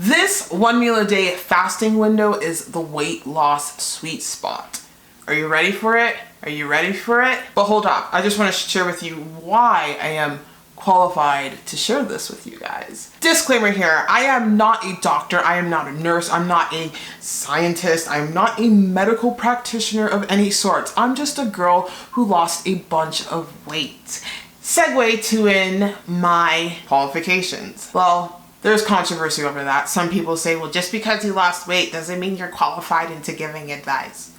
This 1 meal a day fasting window is the weight loss sweet spot. Are you ready for it? Are you ready for it? But hold up, I just want to share with you why I am qualified to share this with you guys. Disclaimer here, I am not a doctor, I am not a nurse, I'm not a scientist, I'm not a medical practitioner of any sort. I'm just a girl who lost a bunch of weight. Segue to in my qualifications. Well, there's controversy over that. Some people say, well, just because you lost weight doesn't mean you're qualified into giving advice.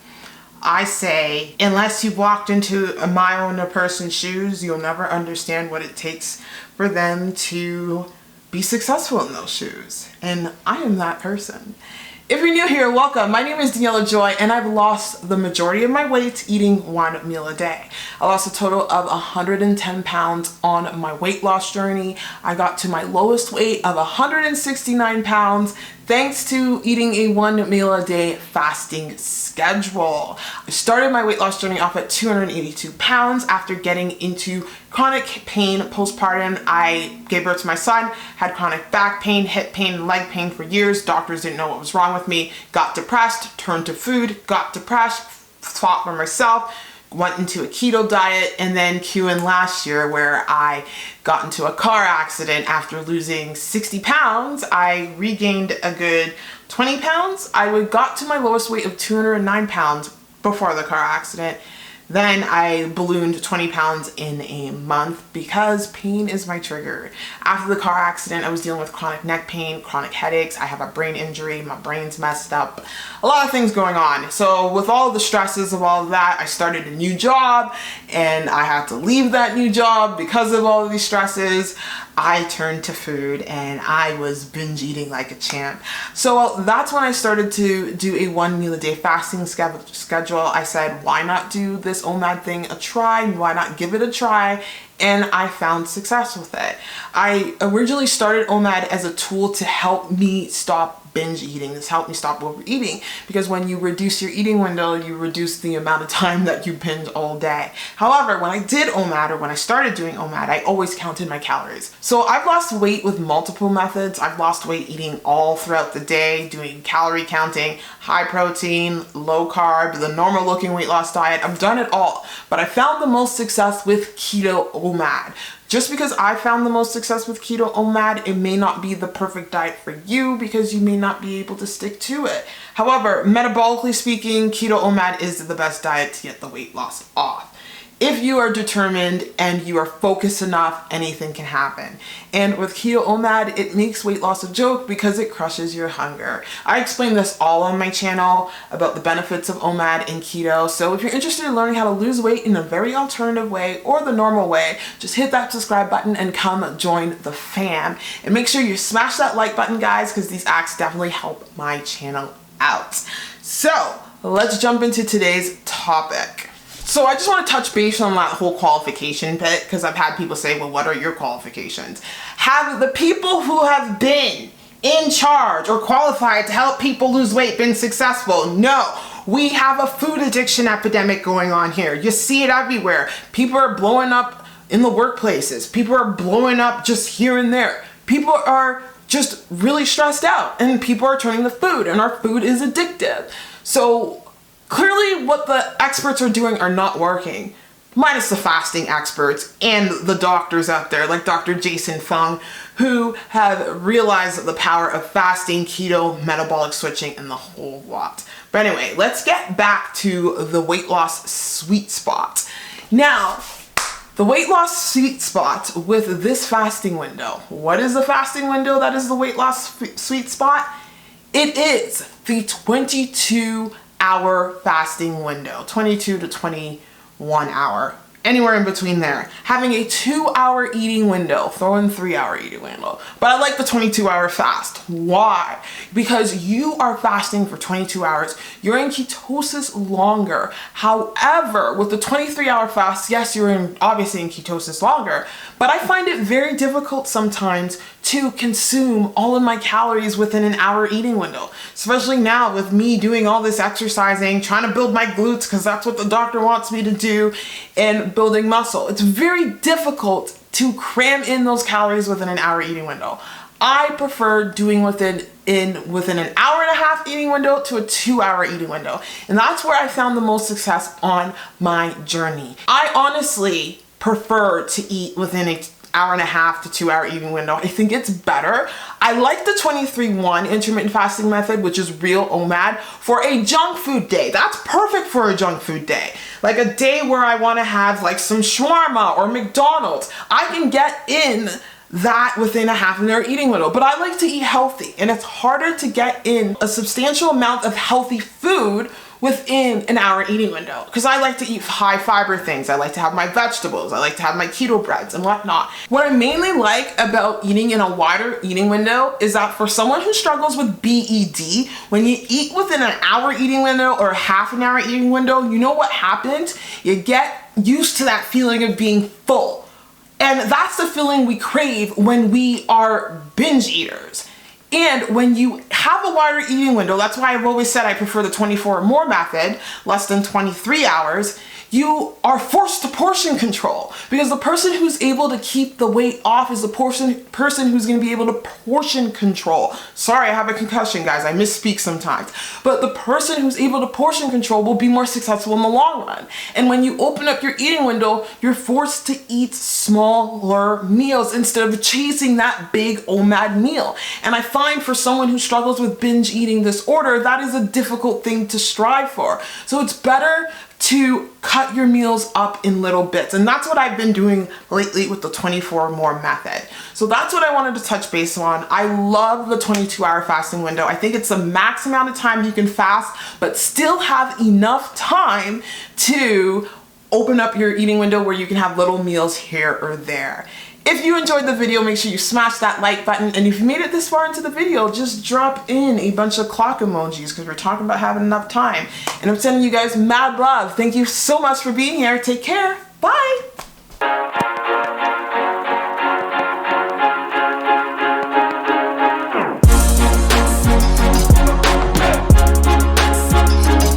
I say, unless you've walked into a mile in a person's shoes, you'll never understand what it takes for them to be successful in those shoes. And I am that person. If you're new here, welcome. My name is Daniella Joy, and I've lost the majority of my weight eating 1 meal a day. I lost a total of 110 pounds on my weight loss journey. I got to my lowest weight of 169 pounds thanks to eating a 1 meal a day fasting schedule. I started my weight loss journey off at 282 pounds after getting into chronic pain postpartum. I gave birth to my son, had chronic back pain, hip pain, leg pain for years. Doctors didn't know what was wrong with me. Got depressed, turned to food, got depressed, fought for myself, went into a keto diet, and then cue in last year where I got into a car accident. After losing 60 pounds, I regained a good 20 pounds. I got to my lowest weight of 209 pounds before the car accident. Then I ballooned 20 pounds in a month because pain is my trigger. After the car accident, I was dealing with chronic neck pain, chronic headaches. I have a brain injury, my brain's messed up, a lot of things going on. So with all the stresses of all of that, I started a new job and I had to leave that new job because of all of these stresses. I turned to food and I was binge eating like a champ. So that's when I started to do a 1 meal a day fasting schedule. I said, why not do this OMAD thing a try? Why not give it a try? And I found success with it. I originally started OMAD as a tool to help me stop binge eating. This helped me stop overeating because when you reduce your eating window, you reduce the amount of time that you binge all day. However, when I did OMAD or when I started doing OMAD, I always counted my calories. So I've lost weight with multiple methods. I've lost weight eating all throughout the day, doing calorie counting, high protein, low carb, the normal looking weight loss diet. I've done it all, but I found the most success with keto OMAD. Just because I found the most success with keto OMAD, it may not be the perfect diet for you because you may not be able to stick to it. However, metabolically speaking, keto OMAD is the best diet to get the weight loss off. If you are determined and you are focused enough, anything can happen. And with keto OMAD, it makes weight loss a joke because it crushes your hunger. I explain this all on my channel about the benefits of OMAD and keto. So if you're interested in learning how to lose weight in a very alternative way or the normal way, just hit that subscribe button and come join the fam. And make sure you smash that like button, guys, because these acts definitely help my channel out. So let's jump into today's topic. So I just want to touch base on that whole qualification bit because I've had people say, well, what are your qualifications? Have the people who have been in charge or qualified to help people lose weight been successful? No. We have a food addiction epidemic going on here. You see it everywhere. People are blowing up in the workplaces. People are blowing up just here and there. People are just really stressed out and people are turning to food and our food is addictive. So clearly what the experts are doing are not working, minus the fasting experts and the doctors out there like Dr. Jason Fung, who have realized the power of fasting, keto, metabolic switching, and the whole lot. But anyway, let's get back to the weight loss sweet spot. Now, the weight loss sweet spot with this fasting window. What is the fasting window that is the weight loss sweet spot? It is the 22-hour fasting window, 22 to 21 hour, anywhere in between there. Having a 2-hour eating window, throw in 3-hour eating window. But I like the 22-hour fast. Why? Because you are fasting for 22 hours. You're in ketosis longer. However, with the 23-hour fast, yes, obviously in ketosis longer, but I find it very difficult sometimes to consume all of my calories within an hour eating window, especially now with me doing all this exercising, trying to build my glutes because that's what the doctor wants me to do, and building muscle. It's very difficult to cram in those calories within an hour eating window. I prefer doing within an hour and a half eating window to a 2-hour eating window. And that's where I found the most success on my journey. I honestly prefer to eat within an hour and a half to 2-hour eating window. I think it's better. I like the 23-1 intermittent fasting method, which is real OMAD, for a junk food day. That's perfect for a junk food day. Like a day where I want to have like some shawarma or McDonald's. I can get in that within a half an hour eating window, but I like to eat healthy, and it's harder to get in a substantial amount of healthy food within an hour eating window, because I like to eat high fiber things. I like to have my vegetables. I like to have my keto breads and whatnot. What I mainly like about eating in a wider eating window is that for someone who struggles with BED, when you eat within an hour eating window or half an hour eating window, you know what happens? You get used to that feeling of being full. And that's the feeling we crave when we are binge eaters. And when you have a wider eating window, that's why I've always said I prefer the 24 or more method, less than 23 hours, you are forced to portion control, because the person who's able to keep the weight off is the person who's going to be able to portion control. Sorry, I have a concussion, guys. I misspeak sometimes. But the person who's able to portion control will be more successful in the long run. And when you open up your eating window, you're forced to eat smaller meals instead of chasing that big OMAD meal. And I find for someone who struggles with binge eating disorder, that is a difficult thing to strive for. So it's better to cut your meals up in little bits. And that's what I've been doing lately with the 24 or more method. So that's what I wanted to touch base on. I love the 22-hour fasting window. I think it's the max amount of time you can fast, but still have enough time to open up your eating window where you can have little meals here or there. If you enjoyed the video, make sure you smash that like button. And if you made it this far into the video, just drop in a bunch of clock emojis, because we're talking about having enough time. And I'm sending you guys mad love. Thank you so much for being here. Take care. Bye.